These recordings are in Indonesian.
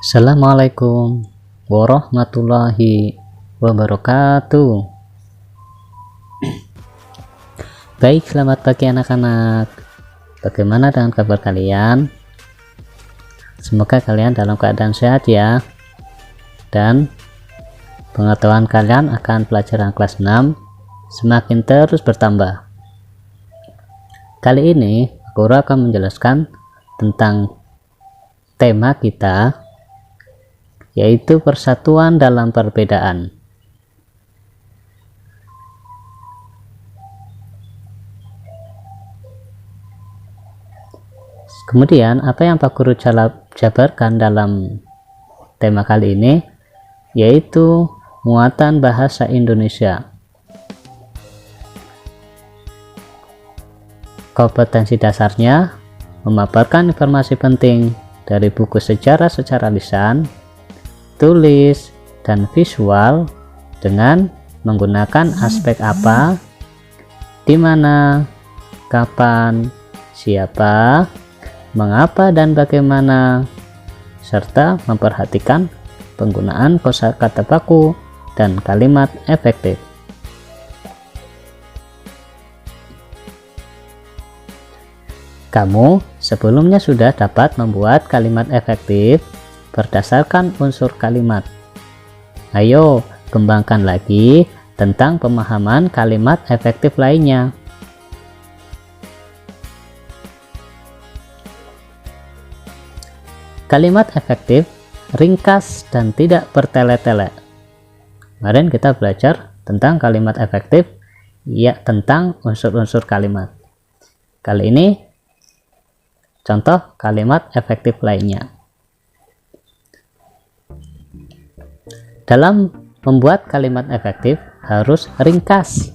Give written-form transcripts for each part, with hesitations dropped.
Assalamualaikum warahmatullahi wabarakatuh. Baik, selamat pagi anak-anak. Bagaimana dengan kabar kalian? Semoga kalian dalam keadaan sehat ya. Dan pengetahuan kalian akan pelajaran kelas 6 semakin terus bertambah. Kali ini Guru akan menjelaskan tentang tema kita, yaitu persatuan dalam perbedaan. Kemudian apa yang Pak Guru jabarkan dalam tema kali ini, yaitu muatan bahasa Indonesia. Kompetensi dasarnya memaparkan informasi penting dari buku sejarah secara lisan, tulis, dan visual dengan menggunakan aspek apa, di mana, kapan, siapa, mengapa, dan bagaimana, serta memperhatikan penggunaan kosakata baku dan kalimat efektif. Kamu sebelumnya sudah dapat membuat kalimat efektif berdasarkan unsur kalimat. Ayo kembangkan lagi tentang pemahaman kalimat efektif lainnya. Kalimat efektif ringkas dan tidak bertele-tele. Kemarin kita belajar tentang kalimat efektif, ya, tentang unsur-unsur kalimat. Kali ini contoh kalimat efektif lainnya. Dalam membuat kalimat efektif harus ringkas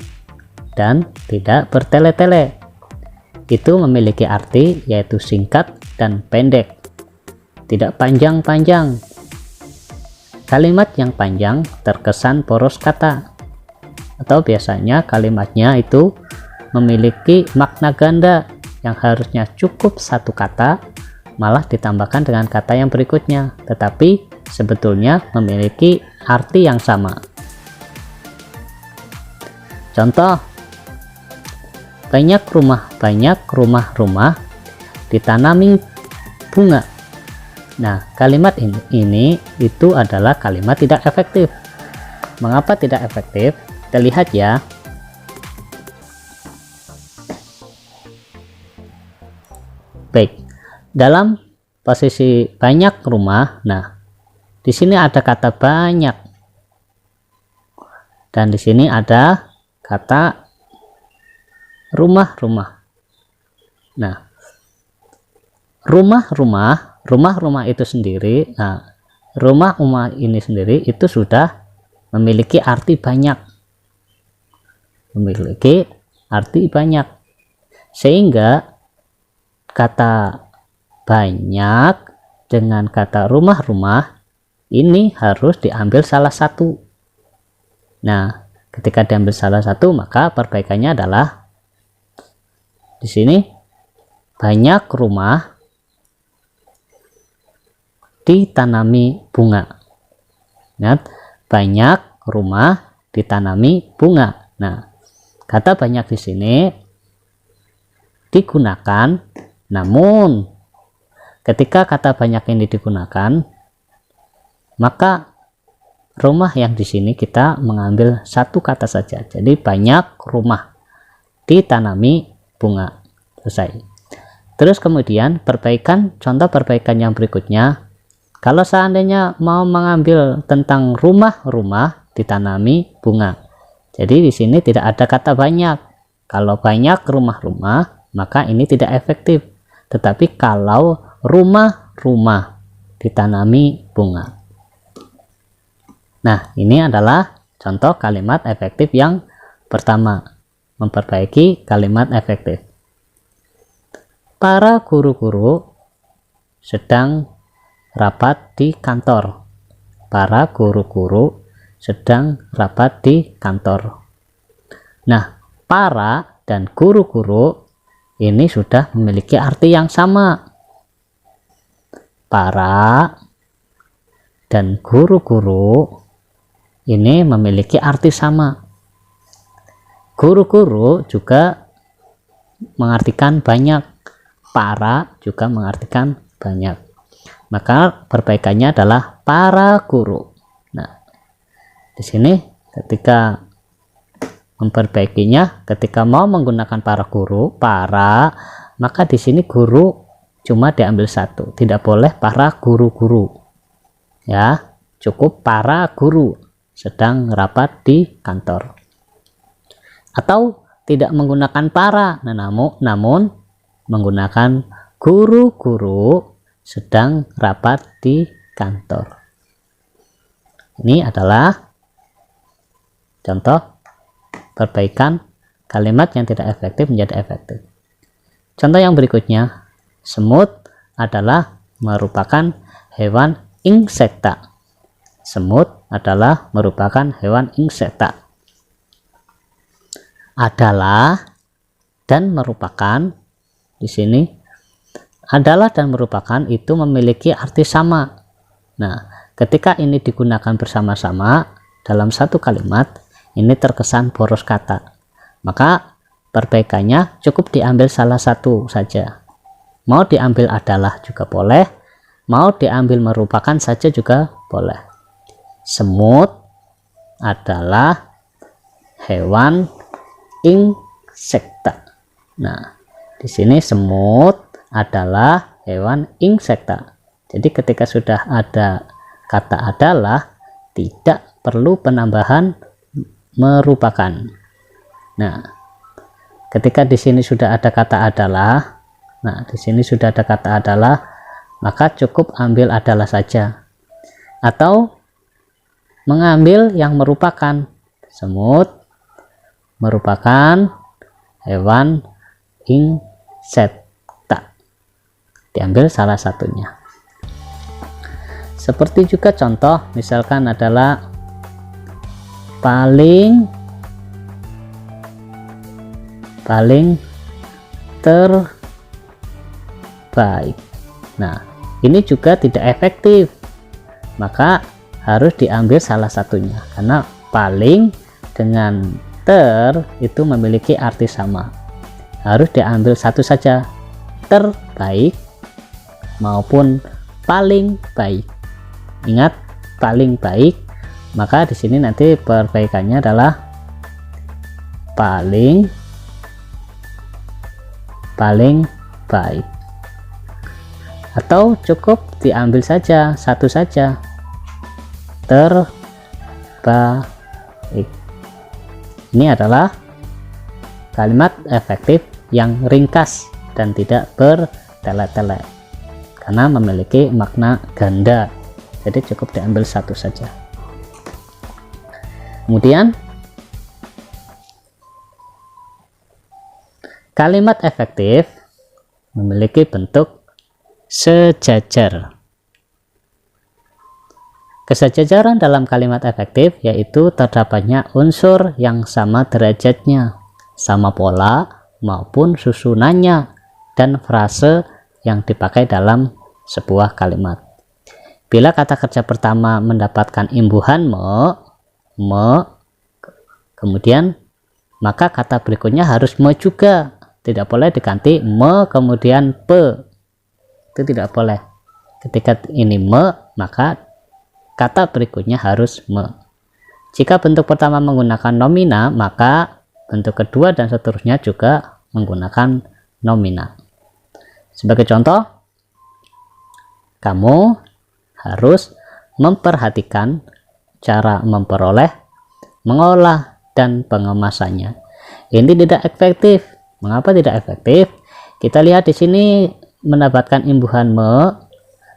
dan tidak bertele-tele. Itu memiliki arti yaitu singkat dan pendek, tidak panjang-panjang. Kalimat yang panjang terkesan poros kata, atau biasanya kalimatnya itu memiliki makna ganda yang harusnya cukup satu kata, malah ditambahkan dengan kata yang berikutnya, tetapi sebetulnya memiliki arti yang sama. Contoh, banyak rumah-rumah ditanami bunga. Nah, kalimat ini itu adalah kalimat tidak efektif. Mengapa tidak efektif? Kita lihat ya. Baik, dalam posisi banyak rumah, nah di sini ada kata banyak, dan di sini ada kata rumah-rumah. Nah, rumah-rumah itu sendiri, nah rumah-rumah ini sendiri itu sudah memiliki arti banyak, sehingga kata banyak dengan kata rumah-rumah ini harus diambil salah satu. Nah, ketika diambil salah satu, maka perbaikannya adalah di sini banyak rumah ditanami bunga. Ingat, banyak rumah ditanami bunga. Nah, kata banyak di sini digunakan, namun ketika kata banyak ini digunakan, maka rumah yang di sini kita mengambil satu kata saja. Jadi banyak rumah ditanami bunga. Selesai. Terus kemudian contoh perbaikan yang berikutnya. Kalau seandainya mau mengambil tentang rumah-rumah ditanami bunga. Jadi di sini tidak ada kata banyak. Kalau banyak rumah-rumah, maka ini tidak efektif. Tetapi kalau rumah-rumah ditanami bunga. Nah, ini adalah contoh kalimat efektif yang pertama, memperbaiki kalimat efektif. Para guru-guru sedang rapat di kantor. Para guru-guru sedang rapat di kantor. Nah, para dan guru-guru ini sudah memiliki arti yang sama. Para dan guru-guru ini memiliki arti sama. Guru-guru juga mengartikan banyak, para juga mengartikan banyak. Maka perbaikannya adalah para guru. Nah, di sini ketika memperbaikinya, ketika mau menggunakan para guru, para, maka di sini guru cuma diambil satu, tidak boleh para guru-guru. Ya, cukup para guru sedang rapat di kantor. Atau tidak menggunakan para, namun menggunakan guru-guru sedang rapat di kantor. Ini adalah contoh perbaikan kalimat yang tidak efektif menjadi efektif. Contoh yang berikutnya, semut adalah merupakan hewan insekta. Semut adalah merupakan hewan insekta. Adalah dan merupakan, di sini adalah dan merupakan itu memiliki arti sama. Nah, ketika ini digunakan bersama-sama dalam satu kalimat, ini terkesan boros kata. Maka perbaikannya cukup diambil salah satu saja. Mau diambil adalah juga boleh, mau diambil merupakan saja juga boleh. Semut adalah hewan insekta. Nah, di sini semut adalah hewan insekta. Jadi ketika sudah ada kata adalah, tidak perlu penambahan merupakan. Nah, ketika di sini sudah ada kata adalah, maka cukup ambil adalah saja. Atau mengambil yang merupakan. Semut merupakan hewan insekta. Diambil salah satunya. Seperti juga contoh, misalkan adalah paling terbaik. Nah, ini juga tidak efektif. Maka harus diambil salah satunya, karena paling dengan ter itu memiliki arti sama. Harus diambil satu saja, terbaik maupun paling baik. Ingat, paling baik, maka di sini nanti perbaikannya adalah paling baik. Atau cukup diambil saja satu saja, terbaik. Ini adalah kalimat efektif yang ringkas dan tidak bertele-tele karena memiliki makna ganda, jadi cukup diambil satu saja. Kemudian kalimat efektif memiliki bentuk sejajar. Kesejajaran dalam kalimat efektif yaitu terdapatnya unsur yang sama derajatnya, sama pola maupun susunannya, dan frase yang dipakai dalam sebuah kalimat. Bila kata kerja pertama mendapatkan imbuhan me, kemudian maka kata berikutnya harus me juga. Tidak boleh diganti me kemudian pe. Itu tidak boleh. Ketika ini me, maka kata berikutnya harus me. Jika bentuk pertama menggunakan nomina, maka bentuk kedua dan seterusnya juga menggunakan nomina. Sebagai contoh, kamu harus memperhatikan cara memperoleh, mengolah, dan pengemasannya. Ini tidak efektif. Mengapa tidak efektif? Kita lihat di sini mendapatkan imbuhan me,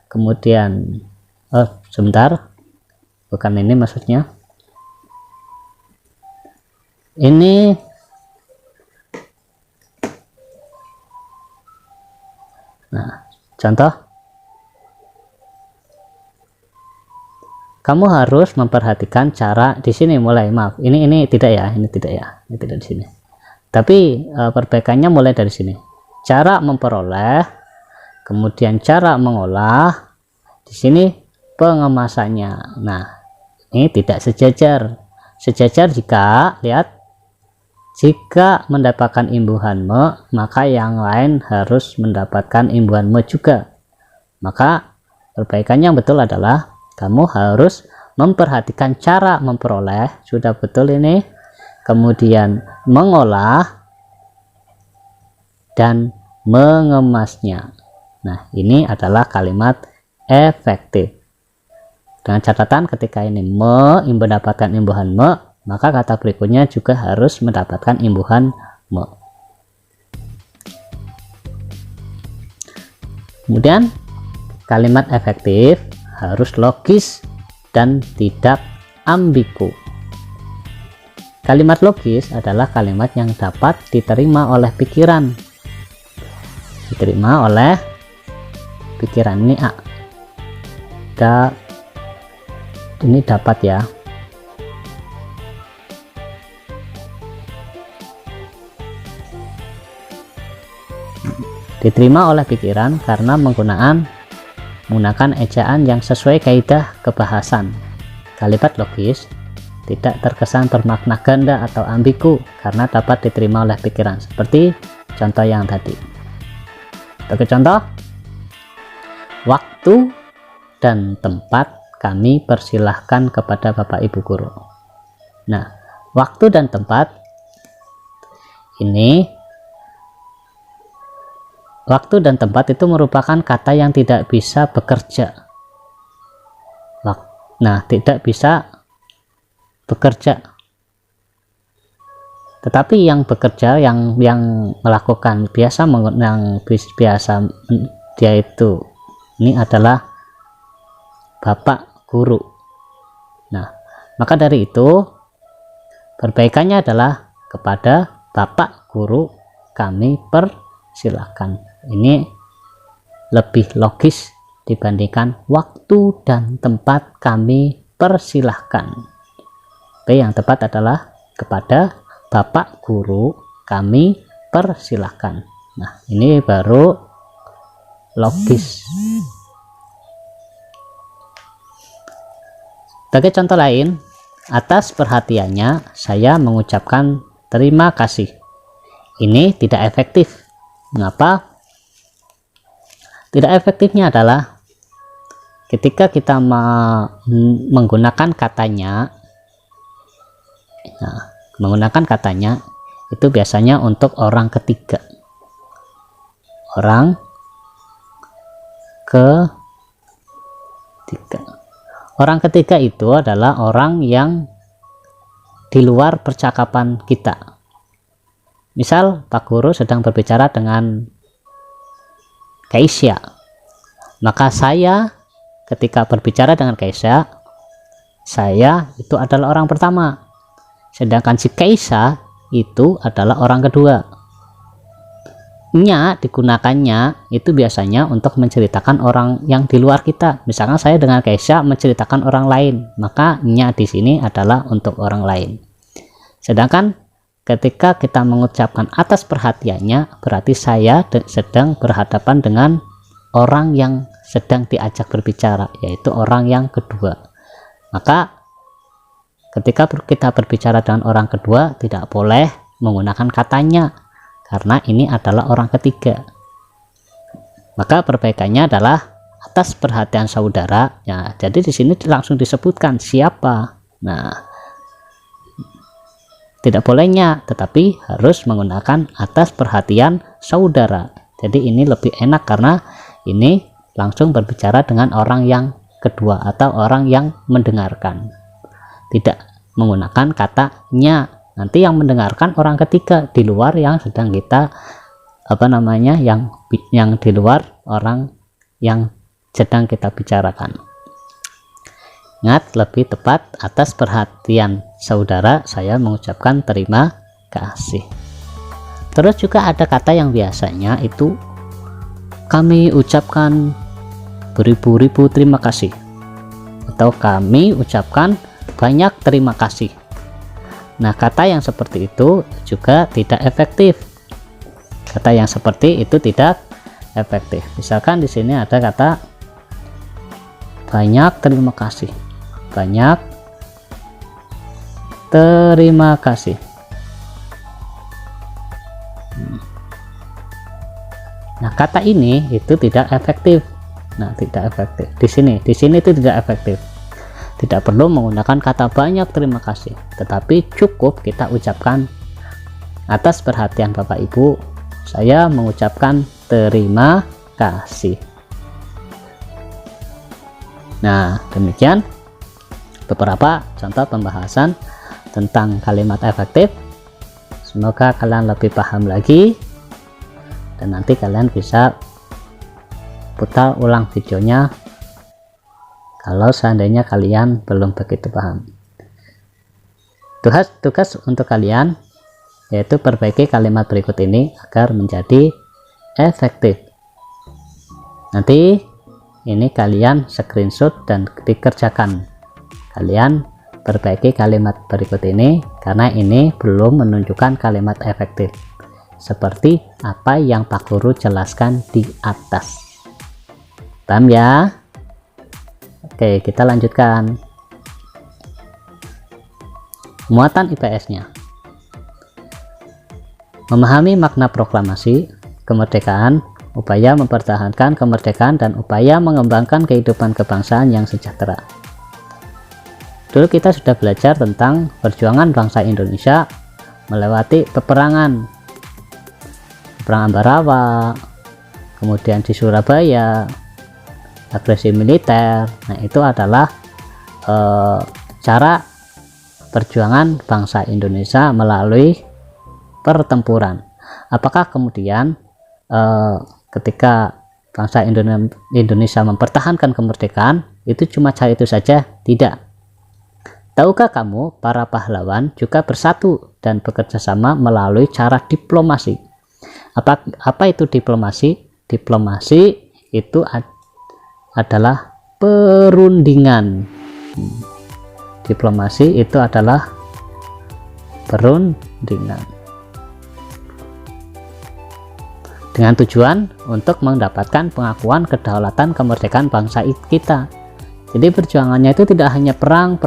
kemudian sebentar. Bukan ini maksudnya. Ini nah, contoh. Kamu harus memperhatikan cara di sini mulai, maaf. Ini tidak ya, ini tidak ya. Ini tidak di sini. Tapi perbaikannya mulai dari sini. Cara memperoleh, kemudian cara mengolah. Di sini pengemasannya. Nah, ini tidak sejajar. Sejajar jika jika mendapatkan imbuhan me, maka yang lain harus mendapatkan imbuhan me juga. Maka perbaikannya yang betul adalah kamu harus memperhatikan cara memperoleh, sudah betul ini, kemudian mengolah dan mengemasnya. Nah, ini adalah kalimat efektif. Dengan catatan ketika ini mendapatkan imbuhan me, maka kata berikutnya juga harus mendapatkan imbuhan me. Kemudian kalimat efektif harus logis dan tidak ambigu. Kalimat logis adalah kalimat yang dapat diterima oleh pikiran. Diterima oleh pikiran, ini A. Ini dapat ya. Diterima oleh pikiran karena menggunakan ejaan yang sesuai kaidah kebahasan. Kalimat logis tidak terkesan bermakna ganda atau ambigu karena dapat diterima oleh pikiran, seperti contoh yang tadi. Sebagai contoh, waktu dan tempat kami persilahkan kepada Bapak Ibu Guru. Nah, waktu dan tempat ini, waktu dan tempat itu merupakan kata yang tidak bisa bekerja. Nah, tidak bisa bekerja. Tetapi yang bekerja, yang melakukan biasa dia itu, ini adalah Bapak Guru. Nah, maka dari itu perbaikannya adalah kepada Bapak Guru kami persilahkan. Ini lebih logis dibandingkan waktu dan tempat kami persilahkan. Oke, yang tepat adalah kepada Bapak Guru kami persilahkan. Nah, ini baru logis. Sebagai contoh lain, atas perhatiannya saya mengucapkan terima kasih. Ini tidak efektif. Mengapa? Tidak efektifnya adalah ketika kita menggunakan katanya. Nah, menggunakan katanya itu biasanya untuk orang ketiga. Orang ketiga. Orang ketiga itu adalah orang yang di luar percakapan kita. Misal Pak Guru sedang berbicara dengan Keisha, maka saya ketika berbicara dengan Keisha, saya itu adalah orang pertama, sedangkan si Keisha itu adalah orang kedua. Nya digunakannya itu biasanya untuk menceritakan orang yang di luar kita. Misalkan saya dengan Keisha menceritakan orang lain, maka nya di sini adalah untuk orang lain. Sedangkan ketika kita mengucapkan atas perhatiannya, berarti saya sedang berhadapan dengan orang yang sedang diajak berbicara, yaitu orang yang kedua. Maka ketika kita berbicara dengan orang kedua, tidak boleh menggunakan katanya, karena ini adalah orang ketiga. Maka perbaikannya adalah atas perhatian saudara. Ya, jadi di sini langsung disebutkan siapa. Nah, tidak bolehnya, tetapi harus menggunakan atas perhatian saudara. Jadi ini lebih enak karena ini langsung berbicara dengan orang yang kedua atau orang yang mendengarkan. Tidak menggunakan katanya. Nanti yang mendengarkan orang ketiga di luar yang sedang kita yang di luar orang yang sedang kita bicarakan. Ingat, lebih tepat atas perhatian saudara saya mengucapkan terima kasih. Terus juga ada kata yang biasanya itu kami ucapkan beribu-ribu terima kasih, atau kami ucapkan banyak terima kasih. Nah, kata yang seperti itu juga tidak efektif. Kata yang seperti itu tidak efektif. Misalkan di sini ada kata banyak terima kasih, banyak terima kasih. Nah, kata ini itu tidak efektif. Nah, tidak efektif di sini itu tidak efektif. Tidak perlu menggunakan kata banyak terima kasih, tetapi cukup kita ucapkan, atas perhatian Bapak Ibu saya mengucapkan terima kasih. Nah, demikian beberapa contoh pembahasan tentang kalimat efektif. Semoga kalian lebih paham lagi, dan nanti kalian bisa putar ulang videonya kalau seandainya kalian belum begitu paham. Tugas untuk kalian yaitu perbaiki kalimat berikut ini agar menjadi efektif. Nanti ini kalian screenshot dan dikerjakan. Kalian perbaiki kalimat berikut ini karena ini belum menunjukkan kalimat efektif seperti apa yang Pak Guru jelaskan di atas. Paham ya? Oke, kita lanjutkan. Muatan IPS-nya. Memahami makna proklamasi kemerdekaan, upaya mempertahankan kemerdekaan, dan upaya mengembangkan kehidupan kebangsaan yang sejahtera. Dulu kita sudah belajar tentang perjuangan bangsa Indonesia melewati peperangan, perang Ambarawa, kemudian di Surabaya, agresi militer. Nah, itu adalah cara perjuangan bangsa Indonesia melalui pertempuran. Apakah kemudian ketika bangsa Indonesia mempertahankan kemerdekaan itu cuma cara itu saja? Tidak. Tahukah kamu para pahlawan juga bersatu dan bekerja sama melalui cara diplomasi? Apa itu diplomasi? Diplomasi itu adalah perundingan. Diplomasi itu adalah perundingan dengan tujuan untuk mendapatkan pengakuan kedaulatan kemerdekaan bangsa kita. Jadi perjuangannya itu tidak hanya perang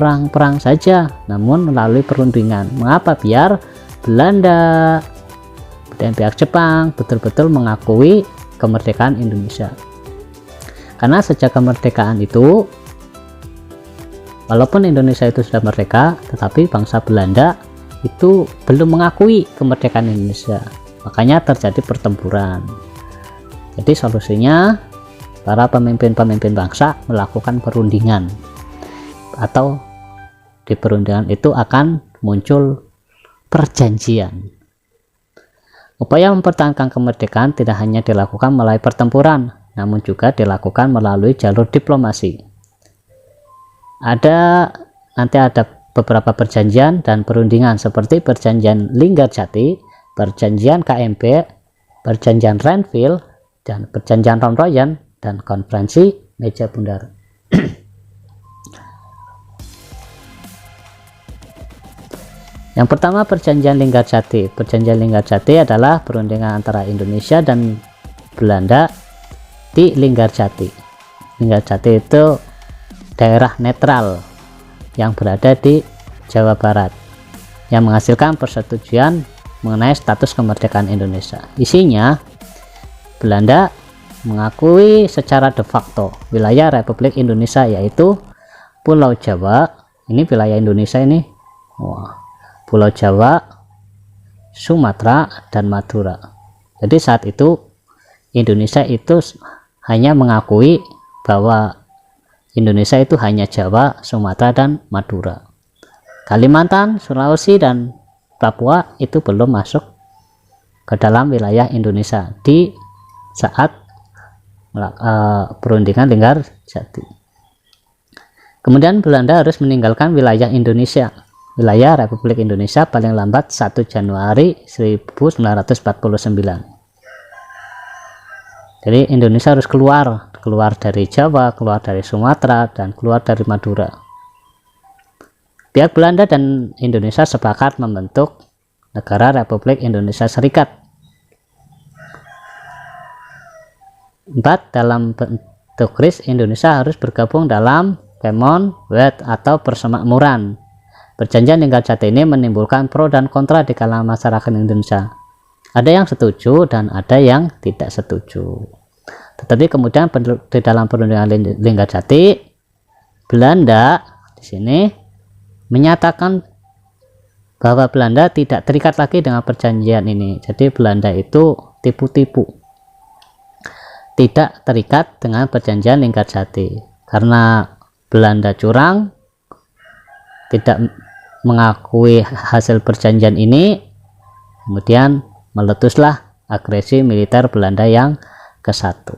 saja, namun melalui perundingan. Mengapa? Biar Belanda dan pihak Jepang betul-betul mengakui kemerdekaan Indonesia. Karena sejak kemerdekaan itu, walaupun Indonesia itu sudah merdeka, tetapi bangsa Belanda itu belum mengakui kemerdekaan Indonesia. Makanya terjadi pertempuran. Jadi solusinya para pemimpin-pemimpin bangsa melakukan perundingan, atau di perundingan itu akan muncul perjanjian. Upaya mempertahankan kemerdekaan tidak hanya dilakukan melalui pertempuran, namun juga dilakukan melalui jalur diplomasi. Nanti ada beberapa perjanjian dan perundingan seperti perjanjian Linggarjati, perjanjian KMP, perjanjian Renville, dan perjanjian Ronroyan, dan konferensi meja bundar. Yang pertama, perjanjian Linggarjati. Perjanjian Linggarjati adalah perundingan antara Indonesia dan Belanda di Linggarjati. Linggarjati itu daerah netral yang berada di Jawa Barat yang menghasilkan persetujuan mengenai status kemerdekaan Indonesia. Isinya, Belanda mengakui secara de facto wilayah Republik Indonesia, yaitu Pulau Jawa. Ini wilayah Indonesia ini. Pulau Jawa, Sumatera, dan Madura. Jadi saat itu Indonesia itu hanya mengakui bahwa Indonesia itu hanya Jawa, Sumatera, dan Madura. Kalimantan, Sulawesi, dan Papua itu belum masuk ke dalam wilayah Indonesia di saat perundingan Linggarjati. Kemudian Belanda harus meninggalkan wilayah Indonesia, wilayah Republik Indonesia, paling lambat 1 Januari 1949. Jadi Indonesia harus keluar dari Jawa, keluar dari Sumatera, dan keluar dari Madura. Pihak Belanda dan Indonesia sepakat membentuk negara Republik Indonesia Serikat. Inggris, Indonesia harus bergabung dalam Commonwealth atau persemakmuran. Perjanjian Linggarjati ini menimbulkan pro dan kontra di kalangan masyarakat Indonesia. Ada yang setuju dan ada yang tidak setuju. Tetapi kemudian di dalam Perundingan Linggarjati, Belanda di sini menyatakan bahwa Belanda tidak terikat lagi dengan perjanjian ini. Jadi Belanda itu tipu-tipu, tidak terikat dengan perjanjian Linggarjati karena Belanda curang, tidak mengakui hasil perjanjian ini. Kemudian meletuslah agresi militer Belanda yang ke-1,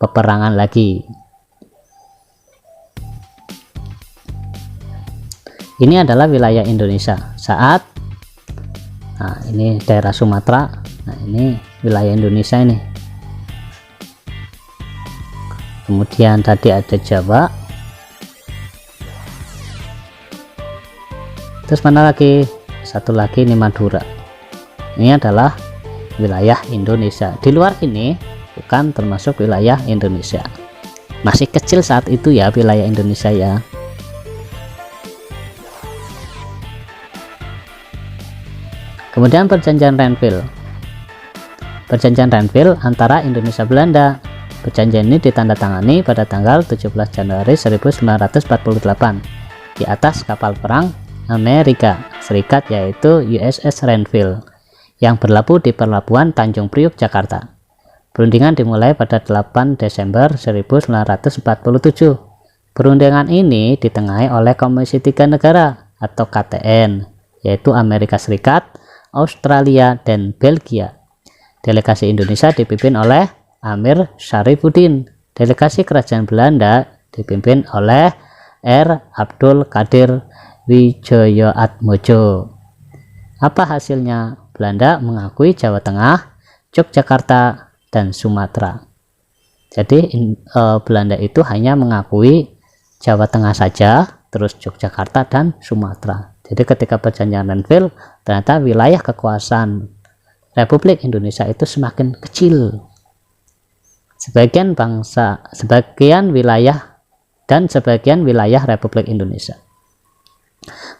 peperangan lagi. Ini adalah wilayah Indonesia saat, nah ini daerah Sumatera, nah ini wilayah Indonesia ini. Kemudian tadi ada Jawa, terus mana lagi, satu lagi ini Madura. Ini adalah wilayah Indonesia. Di luar ini bukan termasuk wilayah Indonesia, masih kecil saat itu ya wilayah Indonesia ya. Kemudian perjanjian Renville. Perjanjian Renville antara Indonesia Belanda. Perjanjian ini ditandatangani pada tanggal 17 Januari 1948 di atas kapal perang Amerika Serikat yaitu USS Renville yang berlabuh di pelabuhan Tanjung Priuk, Jakarta. Perundingan dimulai pada 8 Desember 1947. Perundingan ini ditengahi oleh Komisi 3 Negara atau KTN, yaitu Amerika Serikat, Australia, dan Belgia. Delegasi Indonesia dipimpin oleh Amir Syarifuddin. Delegasi Kerajaan Belanda dipimpin oleh R. Abdul Qadir Wijayatmojo. Apa hasilnya? Belanda mengakui Jawa Tengah, Yogyakarta, dan Sumatera. Jadi Belanda itu hanya mengakui Jawa Tengah saja, terus Yogyakarta dan Sumatera. Jadi ketika perjanjian Renville, ternyata wilayah kekuasaan Republik Indonesia itu semakin kecil. Sebagian wilayah dan sebagian wilayah Republik Indonesia.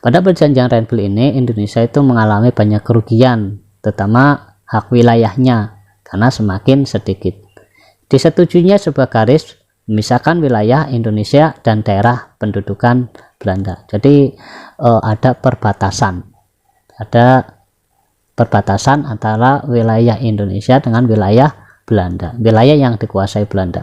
Pada perjanjian Renville ini, Indonesia itu mengalami banyak kerugian, terutama hak wilayahnya, karena semakin sedikit. Disetujuinya sebuah garis memisahkan wilayah Indonesia dan daerah pendudukan Belanda. Jadi ada perbatasan antara wilayah Indonesia dengan wilayah Belanda, wilayah yang dikuasai Belanda.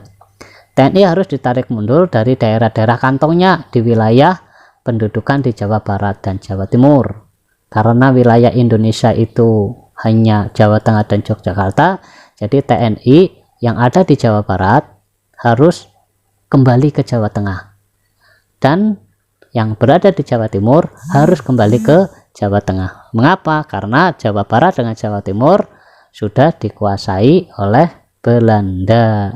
TNI harus ditarik mundur dari daerah-daerah kantongnya di wilayah pendudukan di Jawa Barat dan Jawa Timur. Karena wilayah Indonesia itu hanya Jawa Tengah dan Yogyakarta, jadi TNI yang ada di Jawa Barat harus kembali ke Jawa Tengah, dan yang berada di Jawa Timur harus kembali ke Jawa Tengah. Mengapa? Karena Jawa Barat dengan Jawa Timur sudah dikuasai oleh Belanda.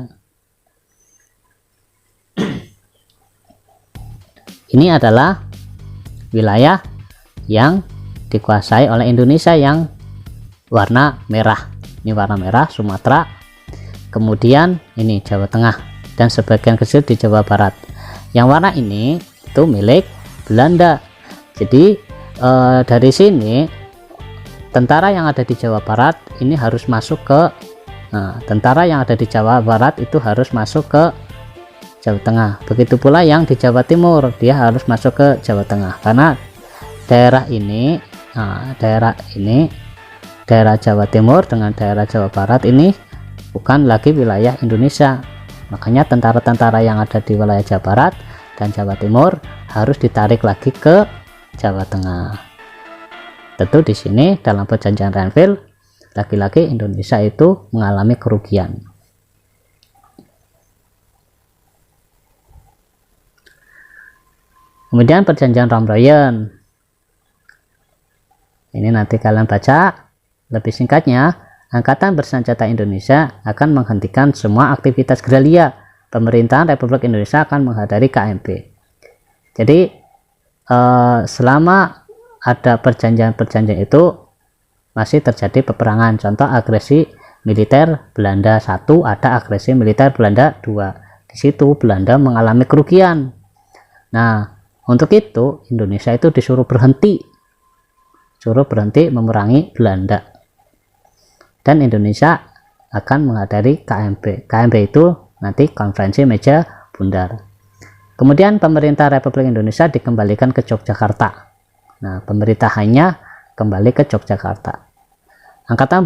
Ini adalah wilayah yang dikuasai oleh Indonesia yang warna merah. Ini warna merah Sumatera, kemudian ini Jawa Tengah, dan sebagian kecil di Jawa Barat. Yang warna ini itu milik Belanda. Jadi dari sini tentara yang ada di Jawa Barat ini harus masuk ke tentara yang ada di Jawa Barat itu harus masuk ke Jawa Tengah. Begitu pula yang di Jawa Timur, dia harus masuk ke Jawa Tengah, karena daerah ini daerah Jawa Timur dengan daerah Jawa Barat ini bukan lagi wilayah Indonesia. Makanya tentara-tentara yang ada di wilayah Jawa Barat dan Jawa Timur harus ditarik lagi ke Jawa Tengah. Tentu di sini dalam perjanjian Renville lagi-lagi Indonesia itu mengalami kerugian. Kemudian perjanjian Romroyen. Ini nanti kalian baca lebih singkatnya. Angkatan Bersenjata Indonesia akan menghentikan semua aktivitas gerilya. Pemerintahan Republik Indonesia akan menghadiri KMP. Jadi selama ada perjanjian-perjanjian itu masih terjadi peperangan. Contoh agresi militer Belanda 1, ada agresi militer Belanda 2. Di situ Belanda mengalami kerugian. Nah, untuk itu Indonesia itu disuruh berhenti memerangi Belanda, dan Indonesia akan menghadiri KMP. KMP itu nanti konferensi meja bundar. Kemudian pemerintah Republik Indonesia dikembalikan ke Yogyakarta. Nah, pemerintahannya kembali ke Yogyakarta. Angkatan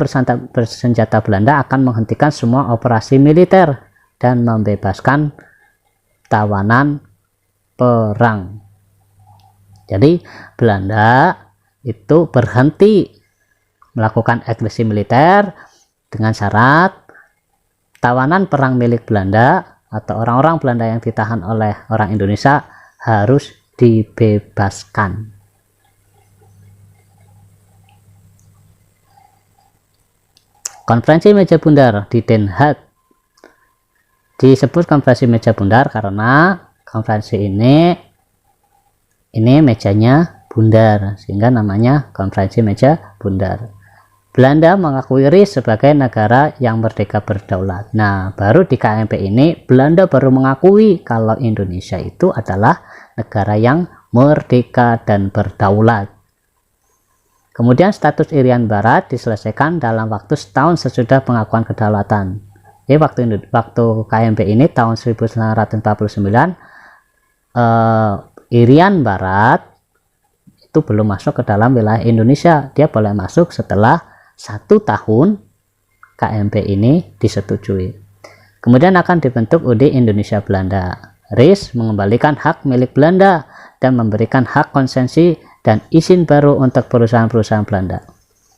bersenjata Belanda akan menghentikan semua operasi militer dan membebaskan tawanan perang. Jadi Belanda itu berhenti melakukan agresi militer dengan syarat tawanan perang milik Belanda atau orang-orang Belanda yang ditahan oleh orang Indonesia harus dibebaskan. Konferensi meja bundar di Den Haag disebut konferensi meja bundar karena konferensi ini mejanya bundar, sehingga namanya konferensi meja bundar. Belanda mengakui RIS sebagai negara yang merdeka berdaulat. Nah, baru di KMP ini Belanda baru mengakui kalau Indonesia itu adalah negara yang merdeka dan berdaulat. Kemudian status Irian Barat diselesaikan dalam waktu setahun sesudah pengakuan kedaulatan. Jadi waktu KMP ini tahun 1949, Irian Barat itu belum masuk ke dalam wilayah Indonesia. Dia boleh masuk setelah 1 tahun KMP ini disetujui. Kemudian akan dibentuk UD Indonesia Belanda. RIS mengembalikan hak milik Belanda dan memberikan hak konsesi dan izin baru untuk perusahaan-perusahaan Belanda.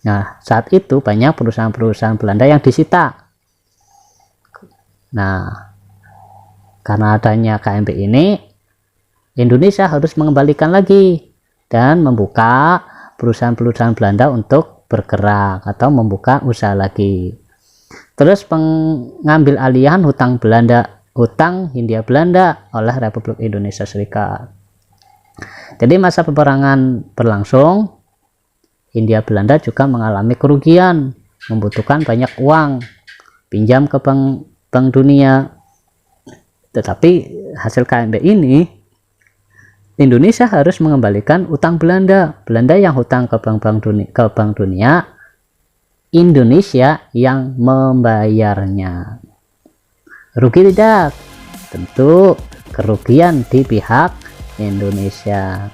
Nah, saat itu banyak perusahaan-perusahaan Belanda yang disita. Nah, karena adanya KMP ini, Indonesia harus mengembalikan lagi dan membuka perusahaan-perusahaan Belanda untuk bergerak atau membuka usaha lagi. Terus pengambil alihan hutang Hindia Belanda oleh Republik Indonesia Serikat. Jadi masa peperangan berlangsung, Hindia Belanda juga mengalami kerugian, membutuhkan banyak uang, pinjam ke bank dunia. Tetapi hasil KMP ini Indonesia harus mengembalikan utang Belanda. Belanda yang hutang ke bank dunia, Indonesia yang membayarnya. Rugi tidak? Tentu kerugian di pihak Indonesia.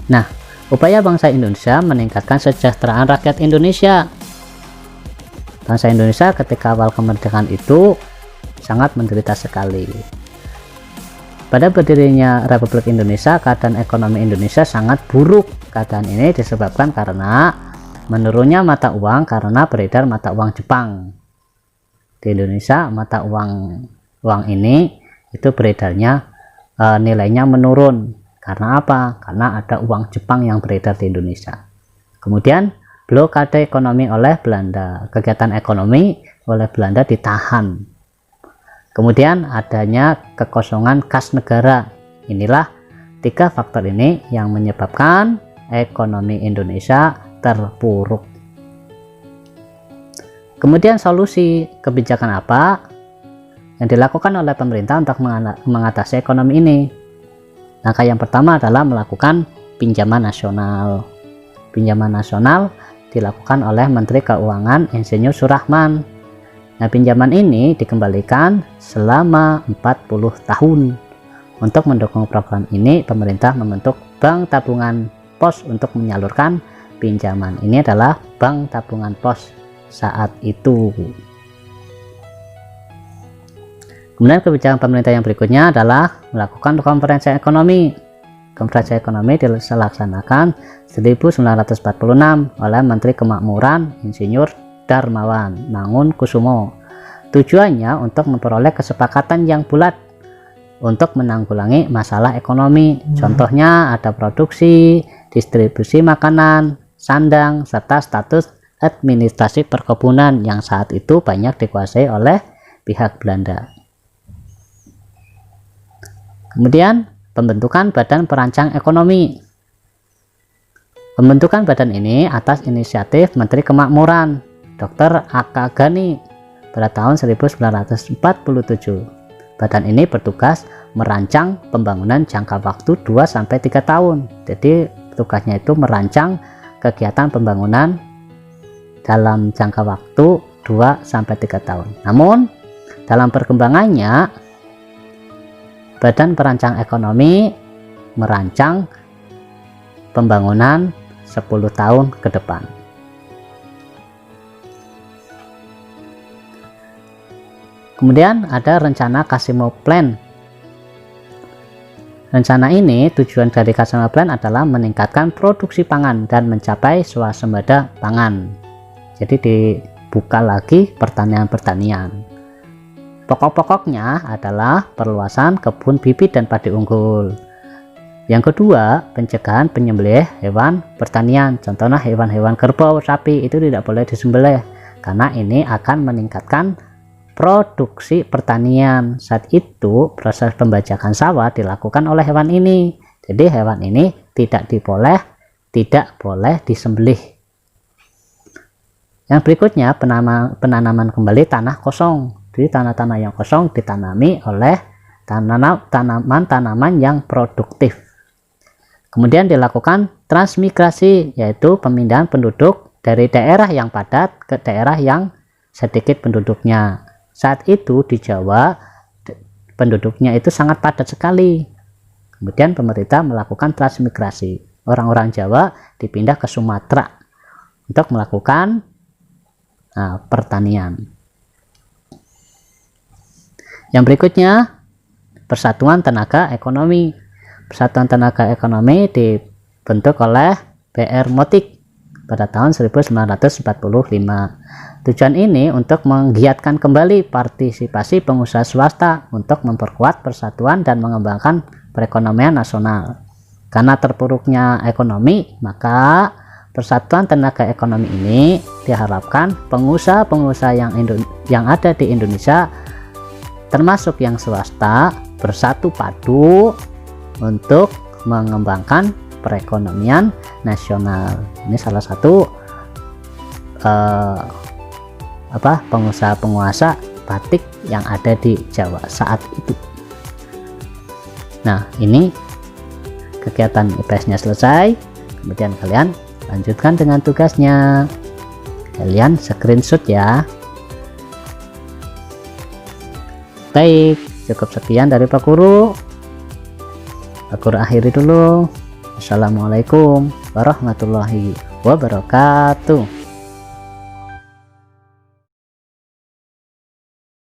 Nah, upaya bangsa Indonesia meningkatkan kesejahteraan rakyat Indonesia. Bangsa Indonesia ketika awal kemerdekaan itu sangat menderita sekali. Pada berdirinya Republik Indonesia, keadaan ekonomi Indonesia sangat buruk. Keadaan ini disebabkan karena menurunnya mata uang karena beredar mata uang Jepang. Di Indonesia mata uang ini itu beredarnya nilainya menurun. Karena apa? Karena ada uang Jepang yang beredar di Indonesia. Kemudian blokade ekonomi oleh Belanda. Kegiatan ekonomi oleh Belanda ditahan. Kemudian adanya kekosongan kas negara. Inilah 3 faktor ini yang menyebabkan ekonomi Indonesia terpuruk. Kemudian solusi kebijakan apa yang dilakukan oleh pemerintah untuk mengatasi ekonomi ini? Langkah yang pertama adalah melakukan pinjaman nasional. Pinjaman nasional dilakukan oleh Menteri Keuangan Insinyur Surahman. Nah, pinjaman ini dikembalikan selama 40 tahun. Untuk mendukung program ini, pemerintah membentuk Bank Tabungan Pos untuk menyalurkan pinjaman. Ini adalah Bank Tabungan Pos saat itu. Kemudian kebijakan pemerintah yang berikutnya adalah melakukan konferensi ekonomi. Konferensi ekonomi dilaksanakan 1946 oleh Menteri Kemakmuran Insinyur Darmawan Mangunkusumo. Tujuannya untuk memperoleh kesepakatan yang bulat untuk menanggulangi masalah ekonomi. Contohnya ada produksi, distribusi makanan, sandang, serta status administrasi perkebunan yang saat itu banyak dikuasai oleh pihak Belanda. Kemudian pembentukan Badan Perancang Ekonomi Pembentukan badan ini atas inisiatif Menteri Kemakmuran Dr. A.K. Ghani pada tahun 1947. Badan ini bertugas merancang pembangunan jangka waktu 2-3 tahun. Jadi tugasnya itu merancang kegiatan pembangunan dalam jangka waktu 2-3 tahun. Namun dalam perkembangannya, Badan Perancang Ekonomi merancang pembangunan 10 tahun ke depan. Kemudian ada rencana Cassimo Plan. Rencana ini, tujuan dari Cassimo Plan adalah meningkatkan produksi pangan dan mencapai swasembada pangan. Jadi dibuka lagi pertanian-pertanian. Pokok-pokoknya adalah perluasan kebun bibit dan padi unggul. Yang kedua, pencegahan penyembelih hewan pertanian. Contohnya hewan-hewan kerbau, sapi itu tidak boleh disembelih karena ini akan meningkatkan produksi pertanian. Saat itu proses pembajakan sawah dilakukan oleh hewan ini. Jadi hewan ini tidak boleh disembelih. Yang berikutnya, penanaman kembali tanah kosong. Jadi tanah-tanah yang kosong ditanami oleh tanaman-tanaman yang produktif. Kemudian dilakukan transmigrasi, yaitu pemindahan penduduk dari daerah yang padat ke daerah yang sedikit penduduknya. Saat itu di Jawa penduduknya itu sangat padat sekali. Kemudian pemerintah melakukan transmigrasi. Orang-orang Jawa dipindah ke Sumatera untuk melakukan pertanian. Yang berikutnya, Persatuan Tenaga Ekonomi. Persatuan Tenaga Ekonomi dibentuk oleh PR Motik pada tahun 1945. Tujuan ini untuk menggiatkan kembali partisipasi pengusaha swasta untuk memperkuat persatuan dan mengembangkan perekonomian nasional. Karena terpuruknya ekonomi, maka Persatuan Tenaga Ekonomi ini diharapkan pengusaha-pengusaha yang ada di Indonesia, termasuk yang swasta, bersatu padu untuk mengembangkan perekonomian nasional. Ini salah satu pengusaha-penguasa batik yang ada di Jawa saat itu. Nah, ini kegiatan IPS-nya selesai. Kemudian kalian lanjutkan dengan tugasnya. Kalian screenshot ya. Baik, cukup sekian dari Pak Guru. Pak Guru akhiri dulu. Assalamualaikum warahmatullahi wabarakatuh.